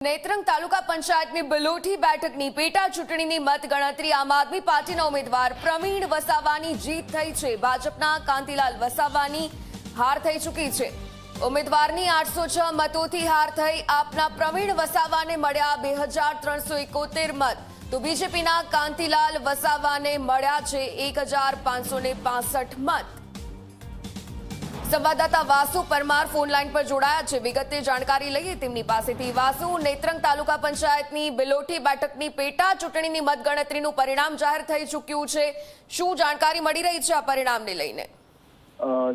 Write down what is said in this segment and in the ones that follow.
નેત્રંગ તાલુકા પંચાયતની બલોઠી બેઠકની પેટા ચૂંટણીની મતગણતરી આમ આદમી પાર્ટીના ઉમેદવાર પ્રવીણ વસાવાની જીત થઈ છે। ભાજપના કાંતિલાલ વસાવાની હાર થઈ ચૂકી છે। ઉમેદવારની 806 મતોથી હાર થઈ આપના પ્રવીણ વસાવાને મળ્યા 2371 મત, તો બીજેપીના કાંતિલાલ વસાવાને મળ્યા છે 1565 મત। સંવાદદાતા વાસુ પરમાર ફોન લાઈન પર જોડાયા છે। વિગતે જાણકારી લઈએ તેમની પાસેથી। વાસુ, નેત્રંગ તાલુકા પંચાયતની બલોઠી બેઠકની પેટા ચૂંટણીની મતગણતરીનું પરિણામ જાહેર થઈ ચૂક્યું છે। શું જાણકારી મળી રહી છે આ પરિણામને લઈને?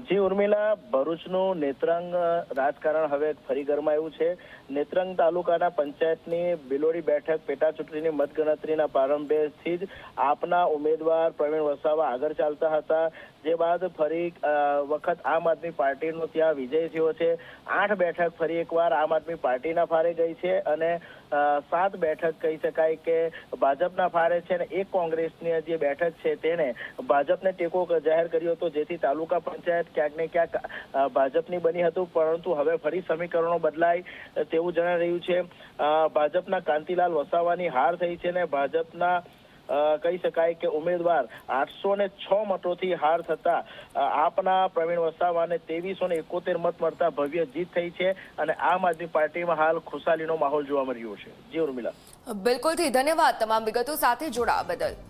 જી ઉર્મિલા, ભરૂચનું નેત્રંગ રાજકારણ હવે ફરી ગરમાયું છે। નેત્રંગ તાલુકાના પંચાયતની બિલોડી બેઠક પેટા ચૂંટણીની મતગણતરીના પ્રારંભેથી જ આપના ઉમેદવાર પ્રવીણ વસાવા આગળ ચાલતા હતા, જે બાદ ફરી વખત આમ આદમી પાર્ટીનો ત્યાં વિજય થયો છે। 8 બેઠક ફરી એકવાર આમ આદમી પાર્ટીના ફારે ગઈ છે અને 7 બેઠક કહી શકાય કે ભાજપના ફારે છે અને એક કોંગ્રેસની જે બેઠક છે તેને ભાજપને ટેકો જાહેર કર્યો હતો, જેથી તાલુકા પંચાયત ક્યાંક ને ક્યાંક ભાજપની બની હતું, પરંતુ હવે ફરી સમીકરણો બદલાય તેવું જણાઈ રહ્યું છે। ભાજપના કાંતિલાલ વસાવાની હાર થઈ છે અને ભાજપના કહી શકાય કે ઉમેદવાર 806 મતોથી હાર થતા આપના પ્રવીણ વસાવાને 2371 મત મળતા ભવ્ય જીત થઈ છે અને આમ આદમી પાર્ટીમાં હાલ ખુશાલીનો માહોલ જોવા મળી રહ્યો છે। જી ઉર્મિલા, બિલકુલથી ધન્યવાદ તમામ વિગતો સાથે જોડાવા બદલ।